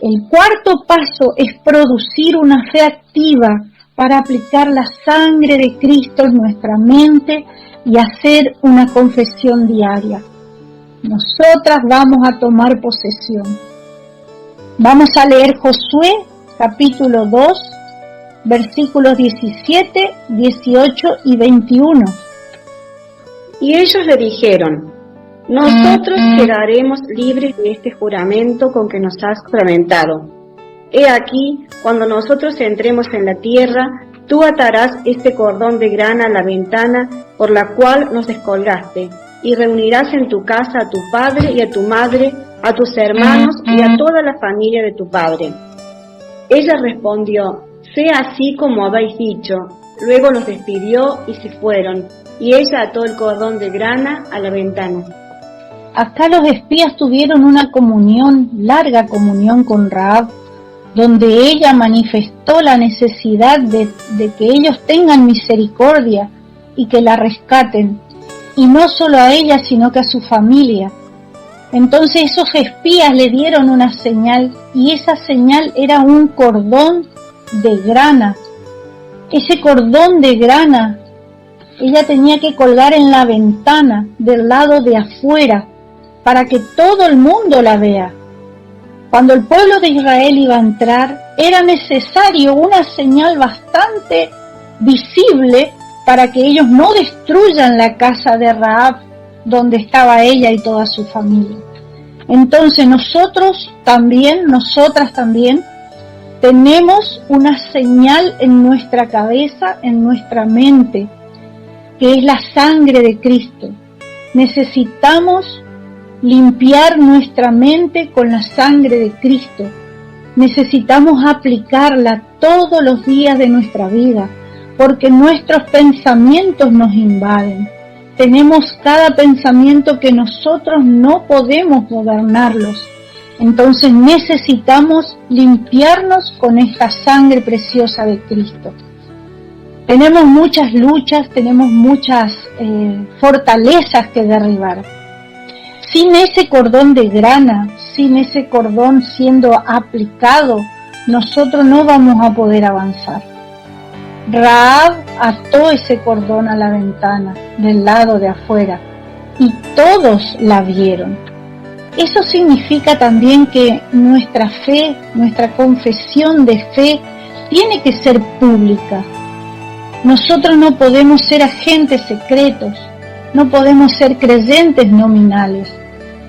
El cuarto paso es producir una fe activa para aplicar la sangre de Cristo en nuestra mente y hacer una confesión diaria. Nosotras vamos a tomar posesión. Vamos a leer Josué, capítulo 2, versículos 17, 18 y 21. Y ellos le dijeron: nosotros quedaremos libres de este juramento con que nos has juramentado. He aquí, cuando nosotros entremos en la tierra, tú atarás este cordón de grana a la ventana por la cual nos descolgaste, y reunirás en tu casa a tu padre y a tu madre, a tus hermanos y a toda la familia de tu padre. Ella respondió: sea así como habéis dicho. Luego los despidió y se fueron, y ella ató el cordón de grana a la ventana. Acá los espías tuvieron una comunión, larga comunión con Rahab, donde ella manifestó la necesidad de que ellos tengan misericordia y que la rescaten, y no solo a ella, sino que a su familia. Entonces esos espías le dieron una señal, y esa señal era un cordón de grana. Ese cordón de grana ella tenía que colgar en la ventana del lado de afuera para que todo el mundo la vea. Cuando el pueblo de Israel iba a entrar, era necesario una señal bastante visible para que ellos no destruyan la casa de Rahab, donde estaba ella y toda su familia. Entonces nosotras también, tenemos una señal en nuestra cabeza, en nuestra mente, que es la sangre de Cristo. Necesitamos limpiar nuestra mente con la sangre de Cristo. Necesitamos aplicarla todos los días de nuestra vida, porque nuestros pensamientos nos invaden. Tenemos cada pensamiento que nosotros no podemos gobernarlos. Entonces necesitamos limpiarnos con esta sangre preciosa de Cristo. Tenemos muchas luchas, tenemos muchas fortalezas que derribar. Sin ese cordón de grana, sin ese cordón siendo aplicado, nosotros no vamos a poder avanzar. Rahab ató ese cordón a la ventana del lado de afuera y todos la vieron. Eso significa también que nuestra fe, nuestra confesión de fe, tiene que ser pública. Nosotros no podemos ser agentes secretos, no podemos ser creyentes nominales.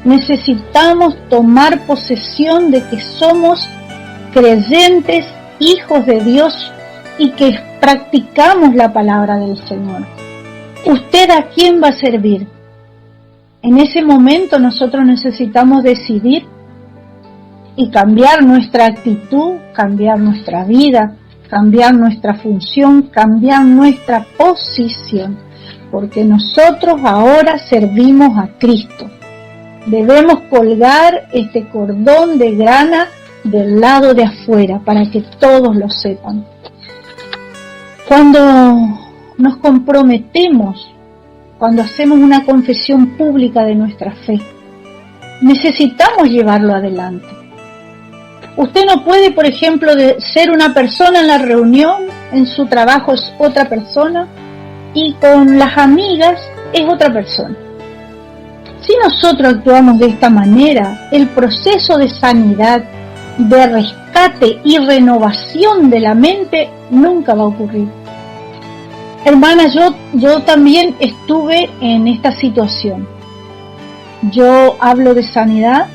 Necesitamos tomar posesión de que somos creyentes, hijos de Dios, y que practicamos la palabra del Señor. ¿Usted a quién va a servir? En ese momento nosotros necesitamos decidir y cambiar nuestra actitud, cambiar nuestra vida, cambiar nuestra función, cambiar nuestra posición, porque nosotros ahora servimos a Cristo. Debemos colgar este cordón de grana del lado de afuera para que todos lo sepan. Cuando nos comprometemos, cuando hacemos una confesión pública de nuestra fe, necesitamos llevarlo adelante. Usted no puede, por ejemplo, ser una persona en la reunión, en su trabajo es otra persona, y con las amigas es otra persona. Si nosotros actuamos de esta manera, el proceso de sanidad, de rescate y renovación de la mente nunca va a ocurrir. Hermana, yo también estuve en esta situación. Yo hablo de sanidad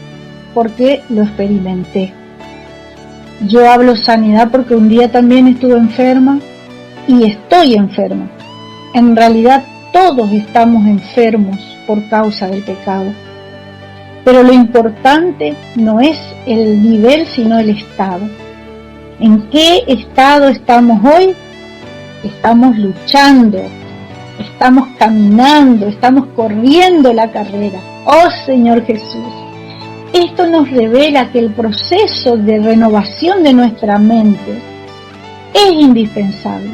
porque lo experimenté. Yo hablo sanidad porque un día también estuve enferma y estoy enferma. En realidad todos estamos enfermos por causa del pecado. Pero lo importante no es el nivel, sino el estado. ¿En qué estado estamos hoy? Estamos luchando, estamos caminando, estamos corriendo la carrera. ¡Oh Señor Jesús! Esto nos revela que el proceso de renovación de nuestra mente es indispensable.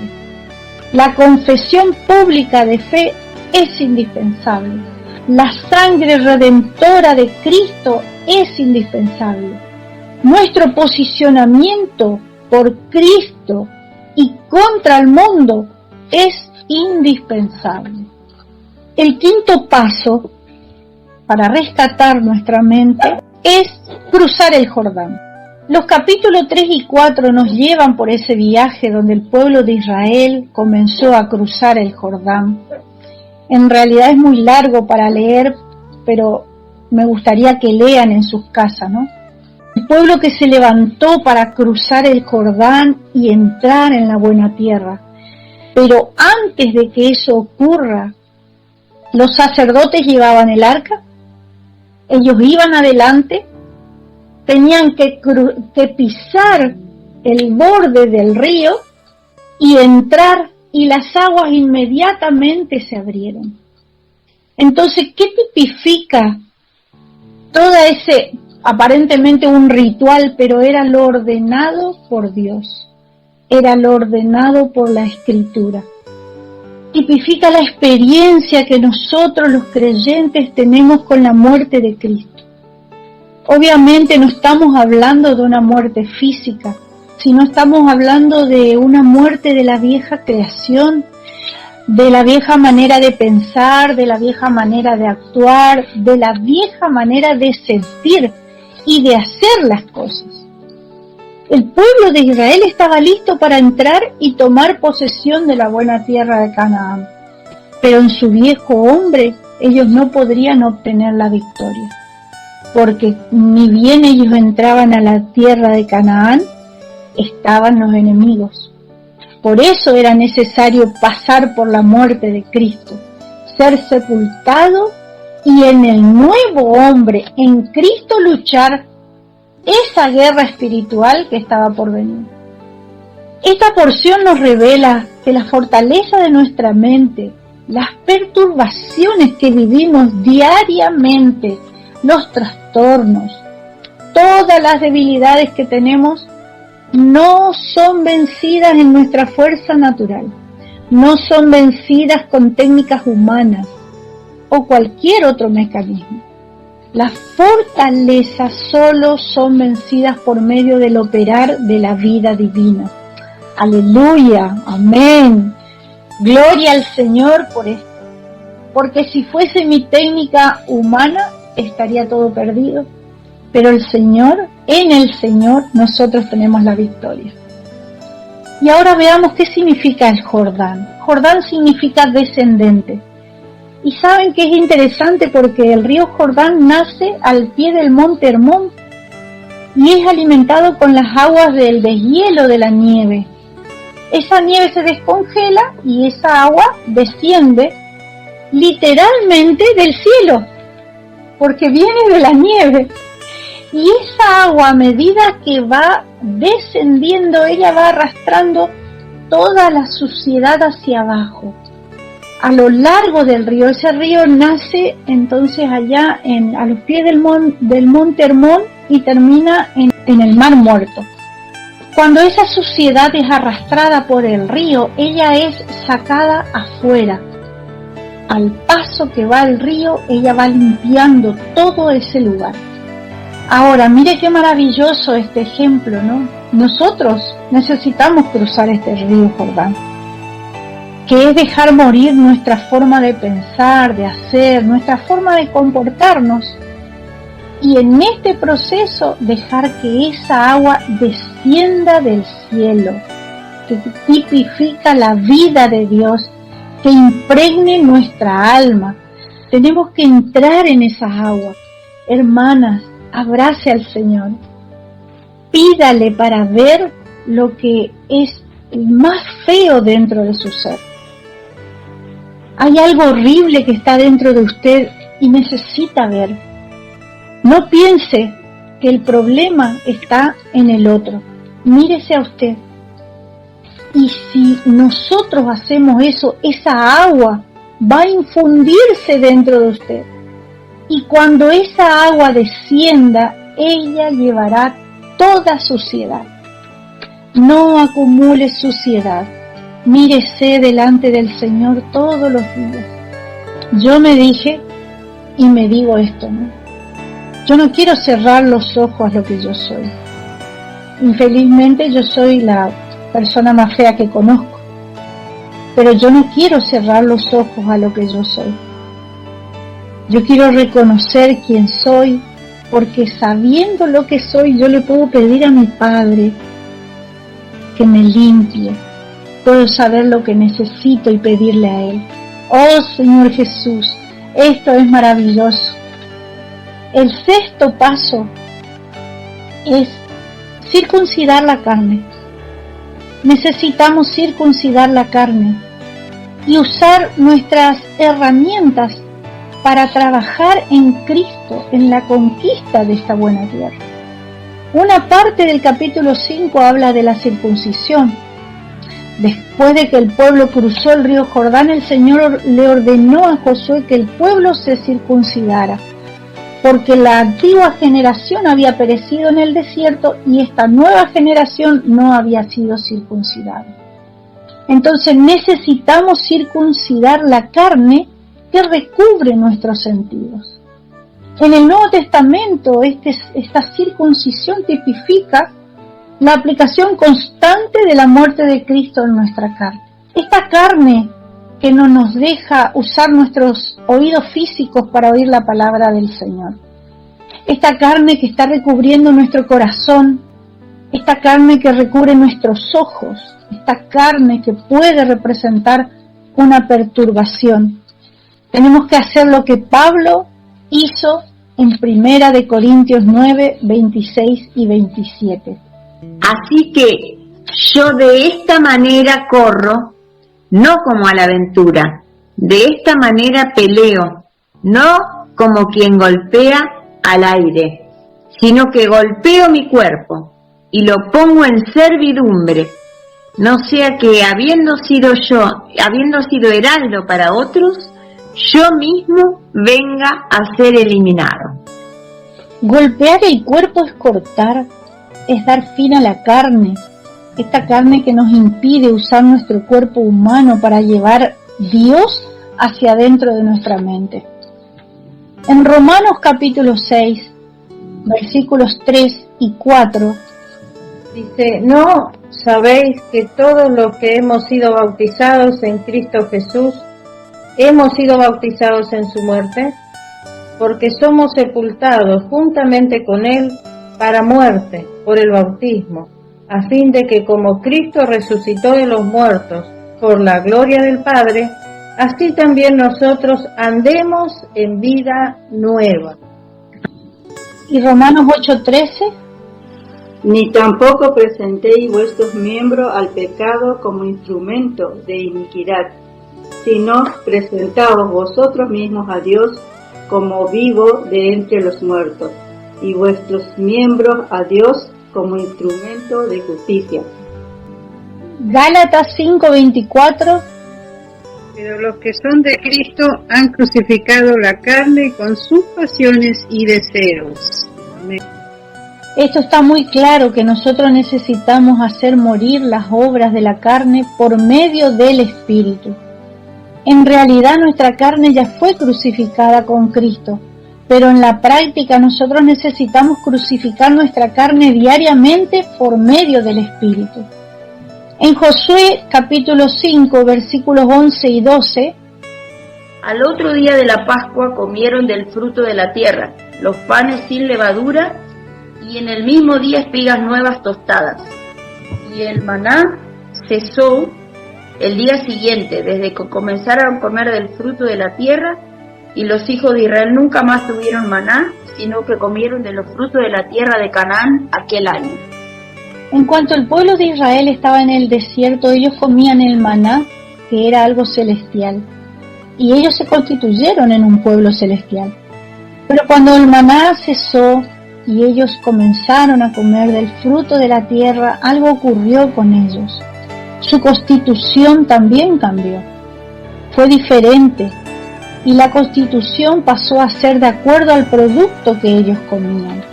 La confesión pública de fe es indispensable. La sangre redentora de Cristo es indispensable. Nuestro posicionamiento por Cristo y contra el mundo es indispensable. El quinto paso para rescatar nuestra mente es cruzar el Jordán. Los capítulos 3 y 4 nos llevan por ese viaje donde el pueblo de Israel comenzó a cruzar el Jordán. En realidad es muy largo para leer, pero me gustaría que lean en sus casas, ¿no? El pueblo que se levantó para cruzar el Jordán y entrar en la buena tierra. Pero antes de que eso ocurra, los sacerdotes llevaban el arca, ellos iban adelante, tenían que pisar el borde del río y entrar, y las aguas inmediatamente se abrieron. Entonces, ¿qué tipifica todo ese, aparentemente un ritual, pero era lo ordenado por Dios, era lo ordenado por la Escritura? Tipifica la experiencia que nosotros los creyentes tenemos con la muerte de Cristo. Obviamente no estamos hablando de una muerte física, sino estamos hablando de una muerte de la vieja creación, de la vieja manera de pensar, de la vieja manera de actuar, de la vieja manera de sentir y de hacer las cosas. El pueblo de Israel estaba listo para entrar y tomar posesión de la buena tierra de Canaán, pero en su viejo hombre ellos no podrían obtener la victoria, porque ni bien ellos entraban a la tierra de Canaán, estaban los enemigos. Por eso era necesario pasar por la muerte de Cristo, ser sepultado y en el nuevo hombre, en Cristo, luchar esa guerra espiritual que estaba por venir. Esta porción nos revela que la fortaleza de nuestra mente, las perturbaciones que vivimos diariamente, los trastornos, todas las debilidades que tenemos, no son vencidas en nuestra fuerza natural, no son vencidas con técnicas humanas o cualquier otro mecanismo. Las fortalezas solo son vencidas por medio del operar de la vida divina. Aleluya, amén. Gloria al Señor por esto. Porque si fuese mi técnica humana, estaría todo perdido. Pero el Señor, en el Señor, nosotros tenemos la victoria. Y ahora veamos qué significa el Jordán. Jordán significa descendente. Y saben que es interesante porque el río Jordán nace al pie del monte Hermón y es alimentado con las aguas del deshielo de la nieve. Esa nieve se descongela y esa agua desciende literalmente del cielo, porque viene de la nieve. Y esa agua, a medida que va descendiendo, ella va arrastrando toda la suciedad hacia abajo, a lo largo del río. Ese río nace entonces allá a los pies del monte Hermón y termina en el Mar Muerto. Cuando esa suciedad es arrastrada por el río, ella es sacada afuera. Al paso que va el río, ella va limpiando todo ese lugar. Ahora, mire qué maravilloso este ejemplo, ¿no? Nosotros necesitamos cruzar este río Jordán, que es dejar morir nuestra forma de pensar, de hacer, nuestra forma de comportarnos. Y en este proceso dejar que esa agua descienda del cielo, que tipifica la vida de Dios, que impregne nuestra alma. Tenemos que entrar en esas aguas. Hermanas, abrace al Señor. Pídale para ver lo que es más feo dentro de su ser. Hay algo horrible que está dentro de usted y necesita ver. No piense que el problema está en el otro. Mírese a usted. Y si nosotros hacemos eso, esa agua va a infundirse dentro de usted. Y cuando esa agua descienda, ella llevará toda suciedad. No acumule suciedad. Mírese delante del Señor todos los días. Yo me dije y me digo esto, ¿no? Yo no quiero cerrar los ojos a lo que yo soy. Infelizmente yo soy la persona más fea que conozco, pero yo no quiero cerrar los ojos a lo que yo soy. Yo quiero reconocer quién soy, porque sabiendo lo que soy, yo le puedo pedir a mi Padre que me limpie. Puedo saber lo que necesito y pedirle a Él. Oh Señor Jesús, esto es maravilloso. El sexto paso es circuncidar la carne. Necesitamos circuncidar la carne y usar nuestras herramientas para trabajar en Cristo, en la conquista de esta buena tierra. Una parte del capítulo 5 habla de la circuncisión. Después de que el pueblo cruzó el río Jordán, el Señor le ordenó a Josué que el pueblo se circuncidara, porque la antigua generación había perecido en el desierto y esta nueva generación no había sido circuncidada. Entonces necesitamos circuncidar la carne que recubre nuestros sentidos. En el Nuevo Testamento esta circuncisión tipifica la aplicación constante de la muerte de Cristo en nuestra carne. Esta carne que no nos deja usar nuestros oídos físicos para oír la palabra del Señor. Esta carne que está recubriendo nuestro corazón, esta carne que recubre nuestros ojos, esta carne que puede representar una perturbación. Tenemos que hacer lo que Pablo hizo en 1 Corintios 9, 26 y 27. Así que yo de esta manera corro, no como a la aventura, de esta manera peleo, no como quien golpea al aire, sino que golpeo mi cuerpo y lo pongo en servidumbre, no sea que habiendo sido heraldo para otros, yo mismo venga a ser eliminado. Golpear el cuerpo es cortar, es dar fin a la carne, esta carne que nos impide usar nuestro cuerpo humano para llevar Dios hacia adentro de nuestra mente. En Romanos capítulo 6, versículos 3 y 4, dice: ¿no sabéis que todos los que hemos sido bautizados en Cristo Jesús, hemos sido bautizados en su muerte? Porque somos sepultados juntamente con Él para muerte por el bautismo, a fin de que como Cristo resucitó de los muertos por la gloria del Padre, así también nosotros andemos en vida nueva. Y Romanos 8:13, ni tampoco presentéis vuestros miembros al pecado como instrumento de iniquidad, sino presentaos vosotros mismos a Dios como vivo de entre los muertos, y vuestros miembros a Dios como instrumento de justicia. Gálatas 5:24, pero los que son de Cristo han crucificado la carne con sus pasiones y deseos. Amén. Esto está muy claro que nosotros necesitamos hacer morir las obras de la carne por medio del Espíritu. En realidad nuestra carne ya fue crucificada con Cristo, pero en la práctica nosotros necesitamos crucificar nuestra carne diariamente por medio del Espíritu. En Josué capítulo 5 versículos 11 y 12, al otro día de la Pascua comieron del fruto de la tierra, los panes sin levadura, y en el mismo día espigas nuevas tostadas. Y el maná cesó el día siguiente, desde que comenzaron a comer del fruto de la tierra, y los hijos de Israel nunca más tuvieron maná, sino que comieron de los frutos de la tierra de Canaán aquel año. En cuanto el pueblo de Israel estaba en el desierto, ellos comían el maná, que era algo celestial, y ellos se constituyeron en un pueblo celestial. Pero cuando el maná cesó y ellos comenzaron a comer del fruto de la tierra, algo ocurrió con ellos. Su constitución también cambió. Fue diferente, y la constitución pasó a ser de acuerdo al producto que ellos comían.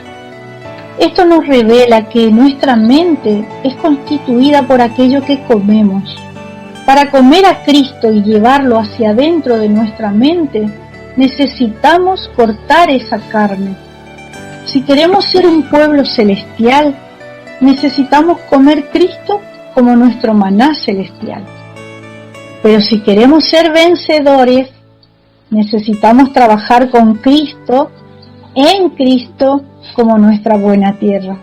Esto nos revela que nuestra mente es constituida por aquello que comemos. Para comer a Cristo y llevarlo hacia adentro de nuestra mente, necesitamos cortar esa carne. Si queremos ser un pueblo celestial, necesitamos comer Cristo como nuestro maná celestial. Pero si queremos ser vencedores, necesitamos trabajar con Cristo, en Cristo, como nuestra buena tierra.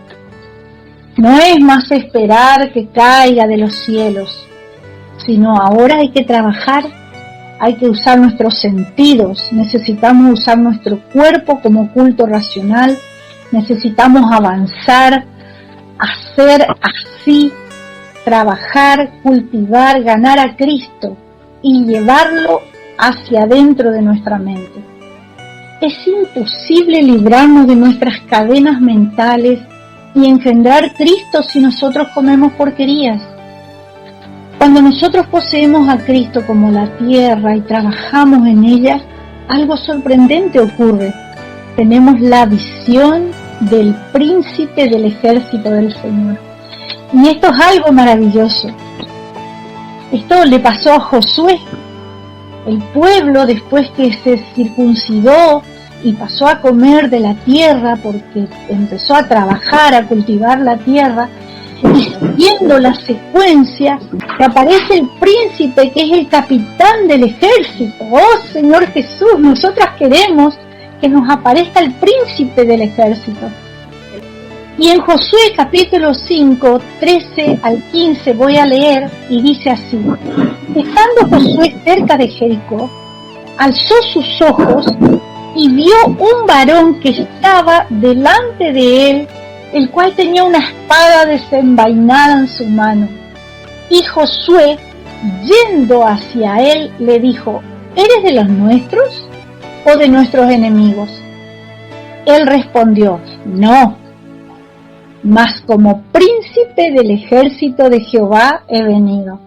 No es más esperar que caiga de los cielos, sino ahora hay que trabajar, hay que usar nuestros sentidos, necesitamos usar nuestro cuerpo como culto racional, necesitamos avanzar, hacer así, trabajar, cultivar, ganar a Cristo y llevarlo hacia adentro de nuestra mente. Es imposible librarnos de nuestras cadenas mentales y engendrar Cristo si nosotros comemos porquerías. Cuando nosotros poseemos a Cristo como la tierra y trabajamos en ella, algo sorprendente ocurre. Tenemos la visión del príncipe del ejército del Señor. Y esto es algo maravilloso. Esto le pasó a Josué. El pueblo, después que se circuncidó y pasó a comer de la tierra, porque empezó a trabajar, a cultivar la tierra, y siguiendo la secuencia, que aparece el príncipe que es el capitán del ejército. ¡Oh, Señor Jesús! Nosotras queremos que nos aparezca el príncipe del ejército. Y en Josué capítulo 5, 13 al 15 voy a leer, y dice así: estando Josué cerca de Jericó, alzó sus ojos y vio un varón que estaba delante de él, el cual tenía una espada desenvainada en su mano. Y Josué, yendo hacia él, le dijo: ¿eres de los nuestros o de nuestros enemigos? Él respondió: no, mas como príncipe del ejército de Jehová he venido.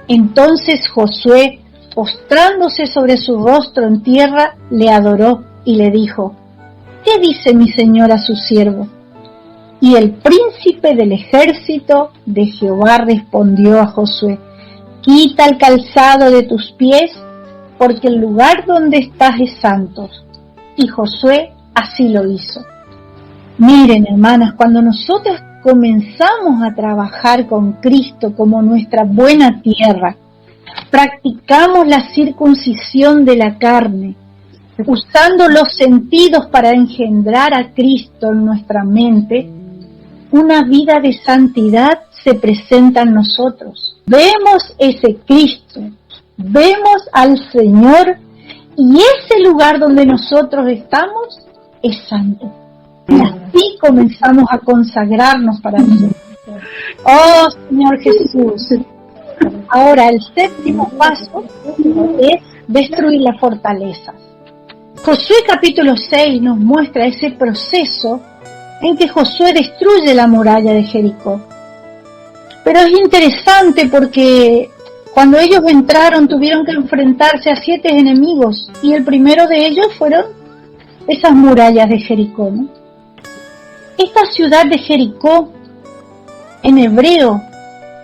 Entonces Josué, postrándose sobre su rostro en tierra, le adoró y le dijo: ¿qué dice mi señor a su siervo? Y el príncipe del ejército de Jehová respondió a Josué: quita el calzado de tus pies, porque el lugar donde estás es santo. Y Josué así lo hizo. Miren, hermanas, cuando nosotros comenzamos a trabajar con Cristo como nuestra buena tierra, practicamos la circuncisión de la carne, usando los sentidos para engendrar a Cristo en nuestra mente, una vida de santidad se presenta en nosotros. Vemos ese Cristo, vemos al Señor, y ese lugar donde nosotros estamos es santo. Y así comenzamos a consagrarnos para Dios. Oh, Señor Jesús. Ahora, el séptimo paso es destruir las fortalezas. Josué capítulo 6 nos muestra ese proceso en que Josué destruye la muralla de Jericó. Pero es interesante porque cuando ellos entraron tuvieron que enfrentarse a 7 enemigos, y el primero de ellos fueron esas murallas de Jericó, ¿no? Esta ciudad de Jericó, en hebreo,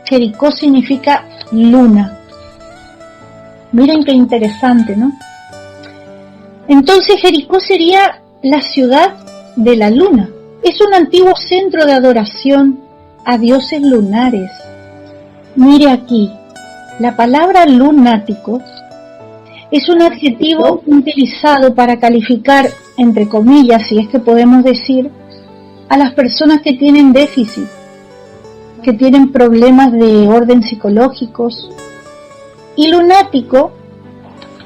Jericó significa luna. Miren qué interesante, ¿no? Entonces Jericó sería la ciudad de la luna. Es un antiguo centro de adoración a dioses lunares. Mire aquí, la palabra lunático es un adjetivo utilizado para calificar, entre comillas, si es que podemos decir, a las personas que tienen déficit, que tienen problemas de orden psicológicos. Y lunático,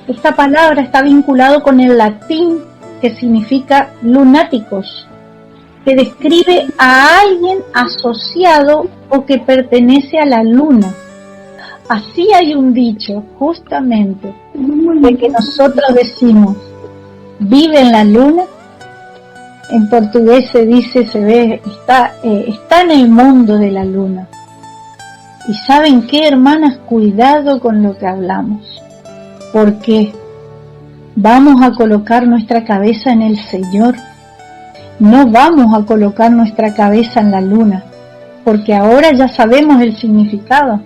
esta palabra está vinculado con el latín que significa lunáticos, que describe a alguien asociado o que pertenece a la luna. Así hay un dicho, justamente, de que nosotros decimos: vive en la luna. En portugués se dice, se ve, está en el mundo de la luna. Y ¿saben qué, hermanas? Cuidado con lo que hablamos, porque vamos a colocar nuestra cabeza en el Señor. No vamos a colocar nuestra cabeza en la luna, porque ahora ya sabemos el significado.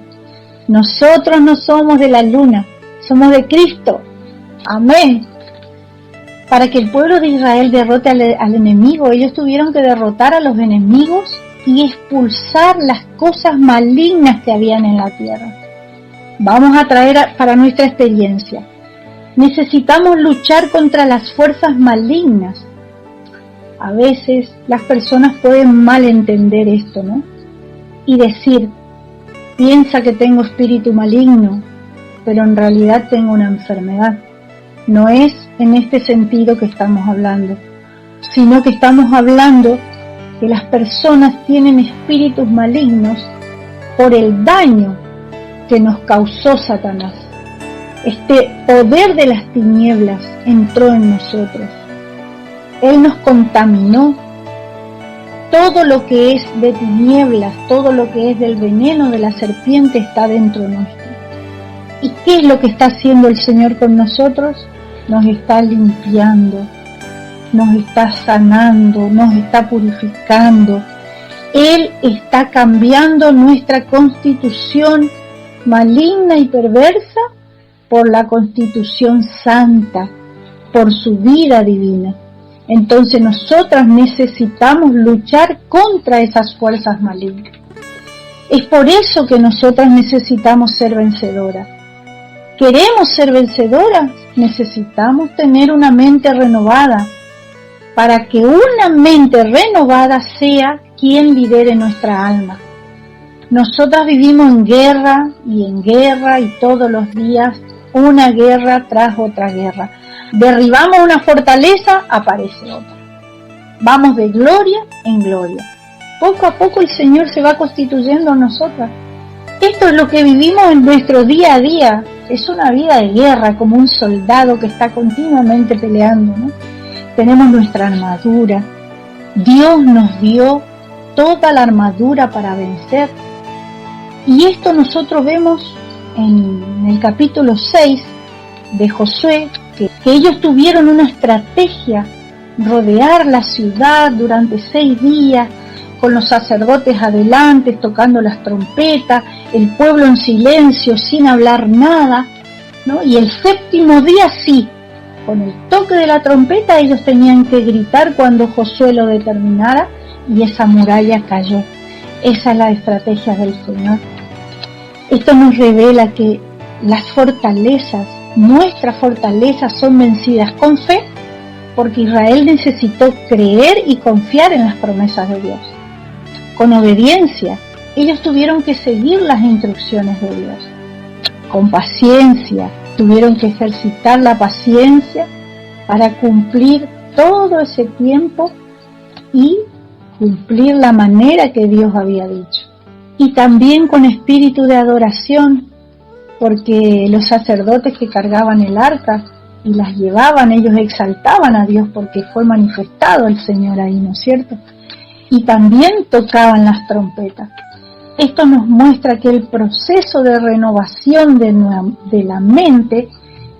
Nosotros no somos de la luna, somos de Cristo. Amén. Para que el pueblo de Israel derrote al enemigo, ellos tuvieron que derrotar a los enemigos y expulsar las cosas malignas que habían en la tierra. Vamos a traer para nuestra experiencia. Necesitamos luchar contra las fuerzas malignas. A veces las personas pueden malentender esto, ¿no? Y decir, piensa que tengo espíritu maligno, pero en realidad tengo una enfermedad. No es en este sentido que estamos hablando, sino que estamos hablando que las personas tienen espíritus malignos por el daño que nos causó Satanás. Este poder de las tinieblas entró en nosotros. Él nos contaminó. Todo lo que es de tinieblas, todo lo que es del veneno de la serpiente está dentro nuestro. ¿Y qué es lo que está haciendo el Señor con nosotros? Nos está limpiando, nos está sanando, nos está purificando. Él está cambiando nuestra constitución maligna y perversa por la constitución santa, por su vida divina. Entonces nosotras necesitamos luchar contra esas fuerzas malignas. Es por eso que nosotras necesitamos ser vencedoras. ¿Queremos ser vencedoras? Necesitamos tener una mente renovada, para que una mente renovada sea quien lidere nuestra alma. Nosotras vivimos en guerra y todos los días una guerra tras otra guerra. Derribamos una fortaleza, aparece otra. Vamos de gloria en gloria. Poco a poco el Señor se va constituyendo en nosotras. Esto es lo que vivimos en nuestro día a día. Es una vida de guerra, como un soldado que está continuamente peleando, ¿no? Tenemos nuestra armadura. Dios nos dio toda la armadura para vencer. Y esto nosotros vemos en el capítulo 6 de Josué, que ellos tuvieron una estrategia, rodear la ciudad durante 6 días, con los sacerdotes adelante, tocando las trompetas, el pueblo en silencio, sin hablar nada, ¿no? Y el 7º día sí, con el toque de la trompeta ellos tenían que gritar cuando Josué lo determinara, y esa muralla cayó. Esa es la estrategia del Señor. Esto nos revela que las fortalezas, nuestras fortalezas, son vencidas con fe, porque Israel necesitó creer y confiar en las promesas de Dios. Con obediencia, ellos tuvieron que seguir las instrucciones de Dios. Con paciencia, tuvieron que ejercitar la paciencia para cumplir todo ese tiempo y cumplir la manera que Dios había dicho. Y también con espíritu de adoración, porque los sacerdotes que cargaban el arca y las llevaban, ellos exaltaban a Dios porque fue manifestado el Señor ahí, ¿no es cierto? Y también tocaban las trompetas. Esto nos muestra que el proceso de renovación de la mente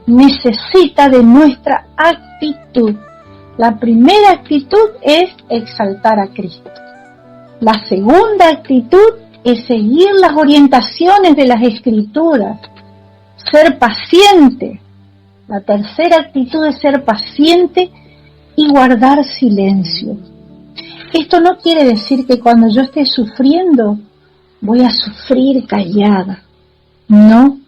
necesita de nuestra actitud. La primera actitud es exaltar a Cristo. La segunda actitud es seguir las orientaciones de las Escrituras, ser paciente. La tercera actitud es ser paciente y guardar silencio. Esto no quiere decir que cuando yo esté sufriendo voy a sufrir callada. No.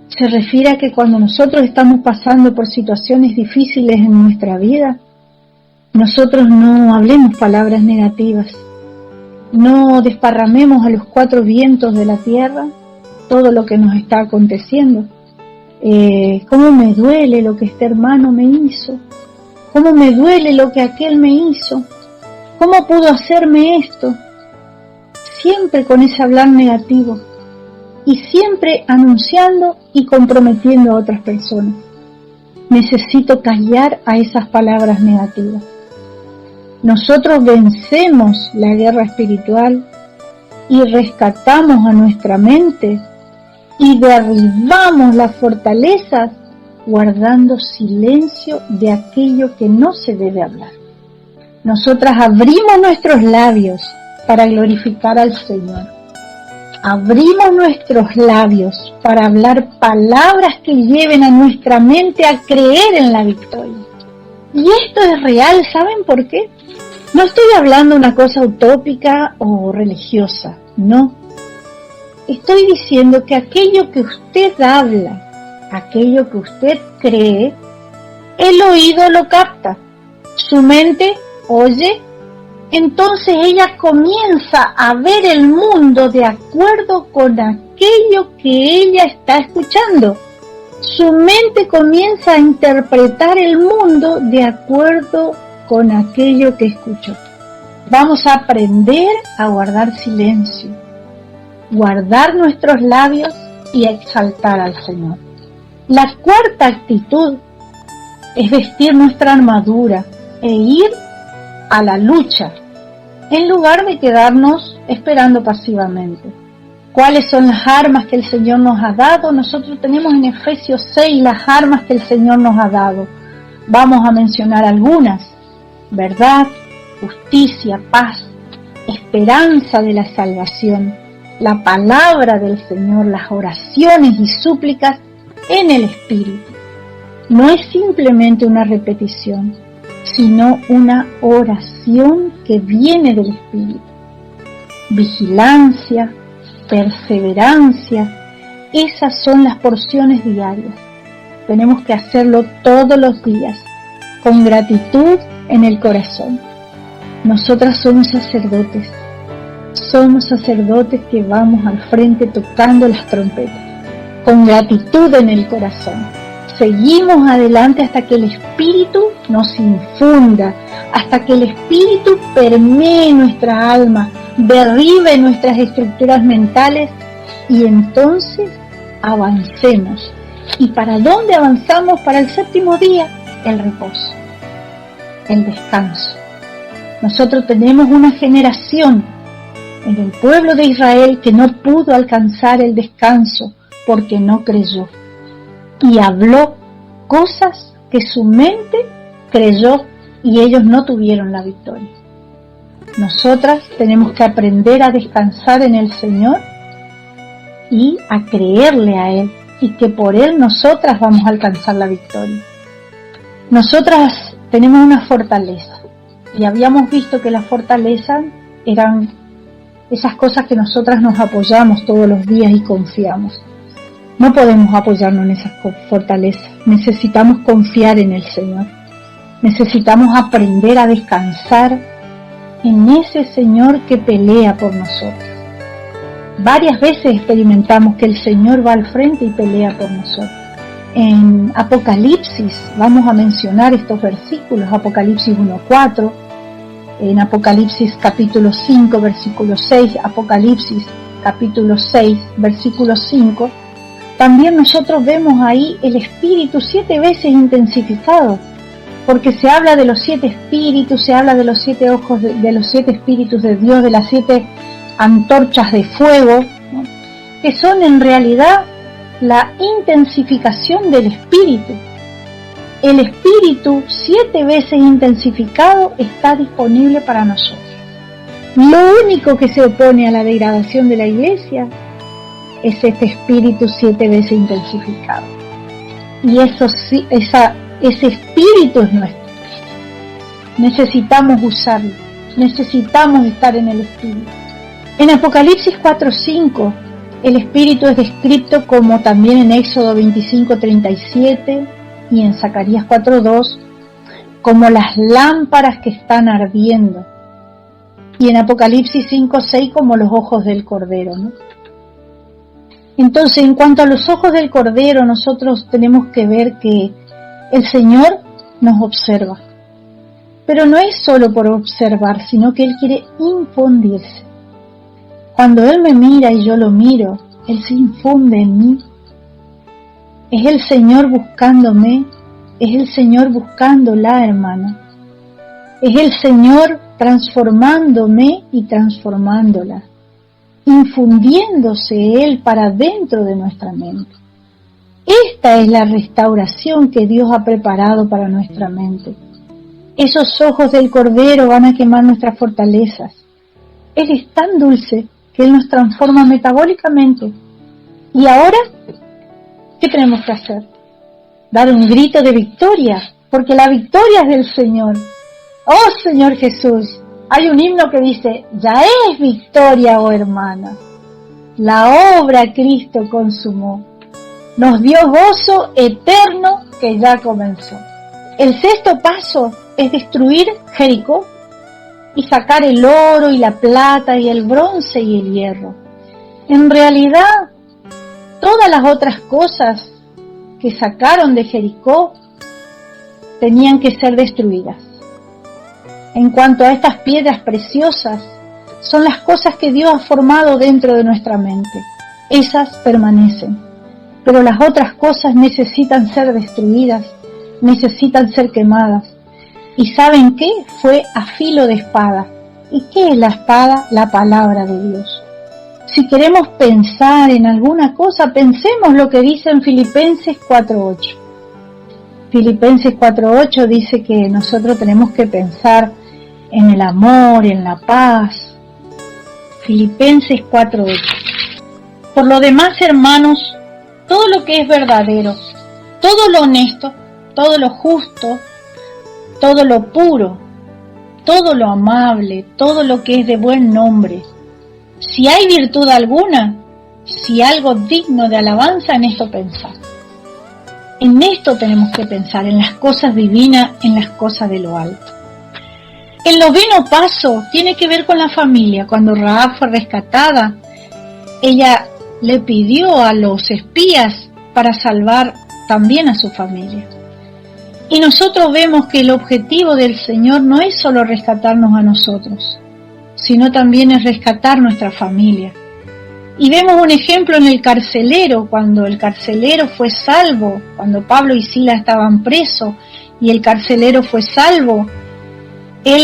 Se refiere a que cuando nosotros estamos pasando por situaciones difíciles en nuestra vida, nosotros no hablemos palabras negativas. No desparramemos a los 4 vientos de la tierra todo lo que nos está aconteciendo. ¿Cómo me duele lo que este hermano me hizo? ¿Cómo me duele lo que aquel me hizo? ¿Cómo pudo hacerme esto? Siempre con ese hablar negativo y siempre anunciando y comprometiendo a otras personas. Necesito callar a esas palabras negativas. Nosotros vencemos la guerra espiritual y rescatamos a nuestra mente y derribamos las fortalezas guardando silencio de aquello que no se debe hablar. Nosotras abrimos nuestros labios para glorificar al Señor. Abrimos nuestros labios para hablar palabras que lleven a nuestra mente a creer en la victoria. Y esto es real, ¿saben por qué? No estoy hablando una cosa utópica o religiosa, no. Estoy diciendo que aquello que usted habla, aquello que usted cree, el oído lo capta, su mente oye, entonces ella comienza a ver el mundo de acuerdo con aquello que ella está escuchando. Su mente comienza a interpretar el mundo de acuerdo con aquello que escuchó. Vamos a aprender a guardar silencio, guardar nuestros labios y exaltar al Señor. La cuarta actitud es vestir nuestra armadura e ir a la lucha, en lugar de quedarnos esperando pasivamente. ¿Cuáles son las armas que el Señor nos ha dado? Nosotros tenemos en Efesios 6 las armas que el Señor nos ha dado. Vamos a mencionar algunas: verdad, justicia, paz, esperanza de la salvación, la palabra del Señor, las oraciones y súplicas en el Espíritu. No es simplemente una repetición, sino una oración que viene del Espíritu. Vigilancia, perseverancia, esas son las porciones diarias. Tenemos que hacerlo todos los días, con gratitud en el corazón. Nosotras somos sacerdotes que vamos al frente tocando las trompetas, con gratitud en el corazón. Seguimos adelante hasta que el Espíritu nos infunda, hasta que el Espíritu permee nuestra alma, derribe nuestras estructuras mentales y entonces avancemos. ¿Y para dónde avanzamos? Para el séptimo día, el reposo, el descanso. Nosotros tenemos una generación en el pueblo de Israel que no pudo alcanzar el descanso porque no creyó. Y habló cosas que su mente creyó y ellos no tuvieron la victoria. Nosotras tenemos que aprender a descansar en el Señor y a creerle a Él, y que por Él nosotras vamos a alcanzar la victoria. Nosotras tenemos una fortaleza, y habíamos visto que la fortaleza eran esas cosas que nosotras nos apoyamos todos los días y confiamos. No podemos apoyarnos en esas fortalezas, necesitamos confiar en el Señor. Necesitamos aprender a descansar en ese Señor que pelea por nosotros. Varias veces experimentamos que el Señor va al frente y pelea por nosotros. En Apocalipsis vamos a mencionar estos versículos, Apocalipsis 1:4, en Apocalipsis capítulo 5, versículo 6, Apocalipsis capítulo 6, versículo 5, también nosotros vemos ahí el Espíritu 7 veces intensificado, porque se habla de los 7 espíritus, se habla de los 7 ojos, de los 7 espíritus de Dios, de las 7 antorchas de fuego, ¿no?, que son en realidad la intensificación del Espíritu. El Espíritu 7 veces intensificado está disponible para nosotros. Lo único que se opone a la degradación de la iglesia es este Espíritu 7 veces intensificado. Y ese Espíritu es nuestro. Necesitamos usarlo, necesitamos estar en el Espíritu. En Apocalipsis 4:5 el Espíritu es descrito como también en Éxodo 25:37 y en Zacarías 4:2 como las lámparas que están ardiendo, y en Apocalipsis 5:6 como los ojos del Cordero, ¿no? Entonces, en cuanto a los ojos del Cordero, nosotros tenemos que ver que el Señor nos observa, pero no es solo por observar, sino que Él quiere infundirse. Cuando Él me mira y yo lo miro, Él se infunde en mí. Es el Señor buscándome, es el Señor buscándola, hermana. Es el Señor transformándome y transformándola, infundiéndose Él para dentro de nuestra mente. Esta es la restauración que Dios ha preparado para nuestra mente. Esos ojos del Cordero van a quemar nuestras fortalezas. Él es tan dulce que Él nos transforma metabólicamente. Y ahora, ¿qué tenemos que hacer? Dar un grito de victoria, porque la victoria es del Señor. ¡Oh, Señor Jesús! Hay un himno que dice, ya es victoria, oh hermana, la obra Cristo consumó, nos dio gozo eterno que ya comenzó. El sexto paso es destruir Jericó y sacar el oro y la plata y el bronce y el hierro. En realidad, todas las otras cosas que sacaron de Jericó tenían que ser destruidas. En cuanto a estas piedras preciosas, son las cosas que Dios ha formado dentro de nuestra mente. Esas permanecen, pero las otras cosas necesitan ser destruidas, necesitan ser quemadas. ¿Y saben qué? Fue a filo de espada. ¿Y qué es la espada? La palabra de Dios. Si queremos pensar en alguna cosa, pensemos lo que dice en Filipenses 4:8. Filipenses 4:8 dice que nosotros tenemos que pensar en el amor, en la paz. Filipenses 4:8. Por lo demás, hermanos, todo lo que es verdadero, todo lo honesto, todo lo justo, todo lo puro, todo lo amable, todo lo que es de buen nombre, si hay virtud alguna, si algo digno de alabanza, en esto pensar. En esto tenemos que pensar, en las cosas divinas, en las cosas de lo alto. El noveno paso tiene que ver con la familia. Cuando Rahab fue rescatada, ella le pidió a los espías para salvar también a su familia. Y nosotros vemos que el objetivo del Señor no es solo rescatarnos a nosotros, sino también es rescatar nuestra familia. Y vemos un ejemplo en el carcelero, cuando el carcelero fue salvo, cuando Pablo y Silas estaban presos y el carcelero fue salvo,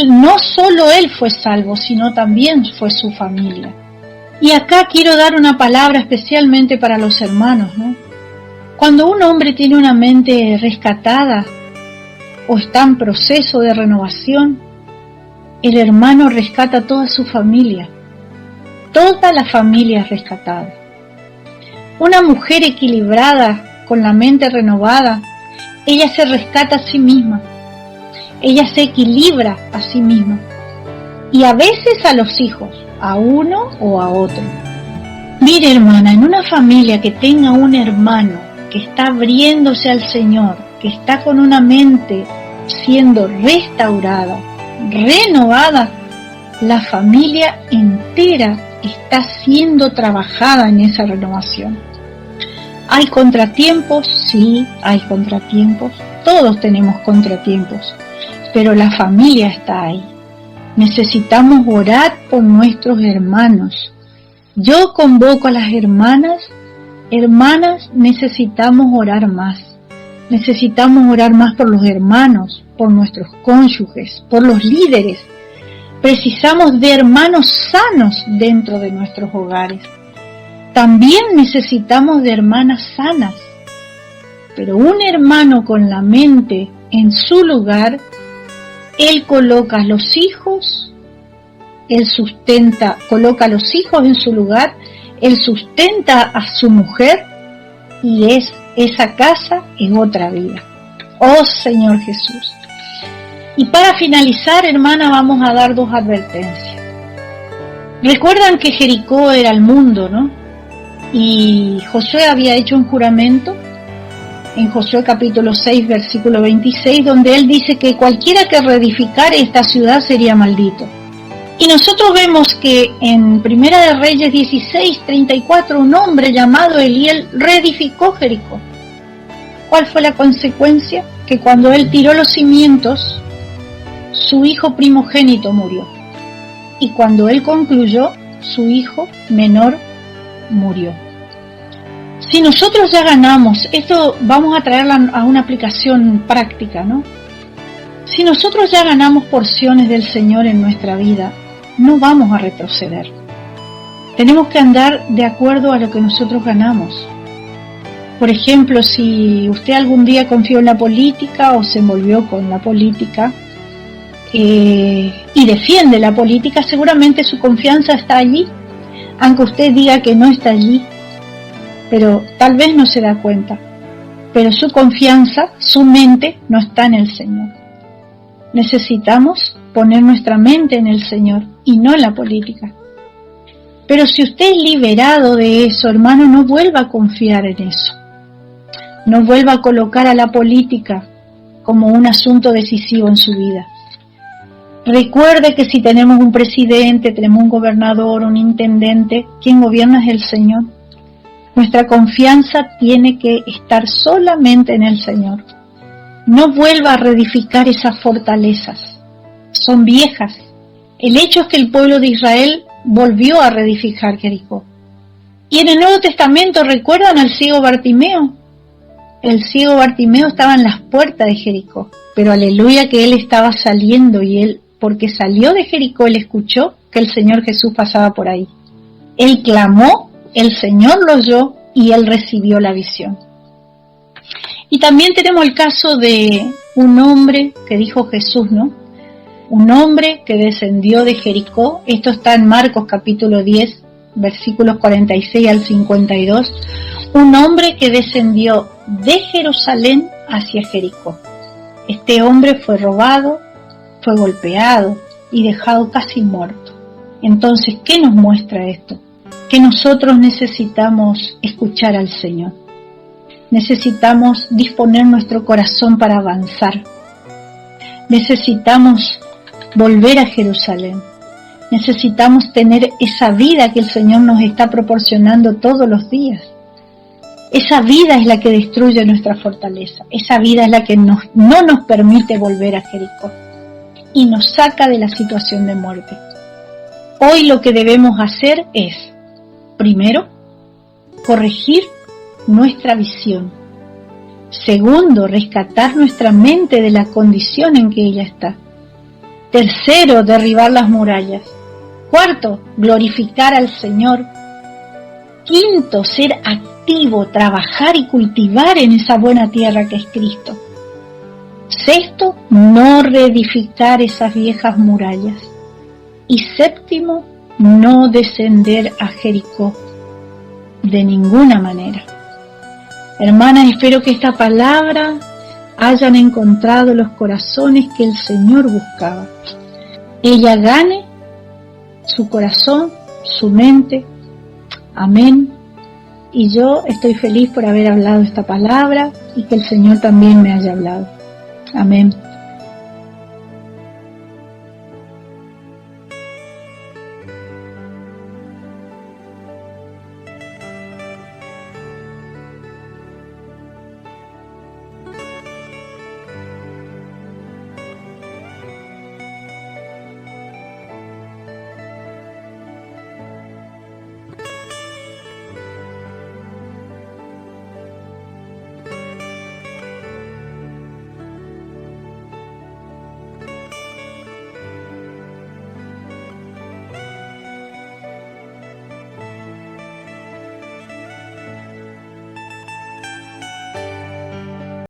no solo él fue salvo, sino también fue su familia. Y acá quiero dar una palabra especialmente para los hermanos, ¿no? Cuando un hombre tiene una mente rescatada o está en proceso de renovación, el hermano rescata a toda su familia. Toda la familia es rescatada. Una mujer equilibrada, con la mente renovada, ella se rescata a sí misma. Ella se equilibra a sí misma. Y a veces a los hijos, a uno o a otro. Mire, hermana, en una familia que tenga un hermano que está abriéndose al Señor, que está con una mente siendo restaurada, renovada, la familia entera está siendo trabajada en esa renovación. ¿Hay contratiempos? Sí, hay contratiempos. Todos tenemos contratiempos, pero la familia está ahí. Necesitamos orar por nuestros hermanos. Yo convoco a las hermanas, necesitamos orar más. Necesitamos orar más por los hermanos, por nuestros cónyuges, por los líderes. Precisamos de hermanos sanos dentro de nuestros hogares. También necesitamos de hermanas sanas. Pero un hermano con la mente en su lugar, él coloca a los hijos, coloca a los hijos en su lugar, él sustenta a su mujer y esa casa es otra vida. Oh Señor Jesús. Y para finalizar, hermana, vamos a dar 2 advertencias. Recuerdan que Jericó era el mundo, ¿no? Y Josué había hecho un juramento en Josué capítulo 6, versículo 26, donde él dice que cualquiera que reedificare esta ciudad sería maldito. Y nosotros vemos que en Primera de Reyes 16, 34, un hombre llamado Eliel reedificó Jericó. ¿Cuál fue la consecuencia? Que cuando él tiró los cimientos, su hijo primogénito murió. Y cuando él concluyó, su hijo menor murió. Si nosotros ya ganamos, esto vamos a traerla a una aplicación práctica, ¿no? Si nosotros ya ganamos porciones del Señor en nuestra vida, no vamos a retroceder. Tenemos que andar de acuerdo a lo que nosotros ganamos. Por ejemplo, si usted algún día confió en la política o se envolvió con la política y defiende la política, seguramente su confianza está allí, aunque usted diga que no está allí, pero tal vez no se da cuenta. Pero su confianza, su mente, no está en el Señor. Necesitamos poner nuestra mente en el Señor y no en la política. Pero si usted es liberado de eso, hermano, no vuelva a confiar en eso. No vuelva a colocar a la política como un asunto decisivo en su vida. Recuerde que si tenemos un presidente, tenemos un gobernador, un intendente, quien gobierna es el Señor. Nuestra confianza tiene que estar solamente en el Señor. No vuelva a reedificar esas fortalezas. Son viejas. El hecho es que el pueblo de Israel volvió a reedificar Jericó. Y en el Nuevo Testamento, ¿recuerdan al ciego Bartimeo? El ciego Bartimeo estaba en las puertas de Jericó, pero aleluya que él estaba saliendo y él, porque salió de Jericó, él escuchó que el Señor Jesús pasaba por ahí. Él clamó, el Señor lo oyó y él recibió la visión. Y también tenemos el caso de un hombre que dijo Jesús, ¿no? Un hombre que descendió de Jericó, esto está en Marcos capítulo 10, versículos 46 al 52, un hombre que descendió de Jerusalén hacia Jericó. Este hombre fue robado, fue golpeado y dejado casi muerto. Entonces, ¿qué nos muestra esto? Que nosotros necesitamos escuchar al Señor. Necesitamos disponer nuestro corazón para avanzar. Necesitamos volver a Jerusalén. Necesitamos tener esa vida que el Señor nos está proporcionando todos los días. Esa vida es la que destruye nuestra fortaleza. Esa vida es la que no nos permite volver a Jericó y nos saca de la situación de muerte. Hoy lo que debemos hacer es, primero, corregir nuestra visión. Segundo, rescatar nuestra mente de la condición en que ella está. Tercero, derribar las murallas. Cuarto, glorificar al Señor. Quinto, ser activo, trabajar y cultivar en esa buena tierra que es Cristo. Sexto, no reedificar esas viejas murallas. Y séptimo, no descender a Jericó de ninguna manera. Hermanas, espero que esta palabra hayan encontrado los corazones que el Señor buscaba. Ella gane su corazón, su mente. Amén. Y yo estoy feliz por haber hablado esta palabra y que el Señor también me haya hablado. Amén.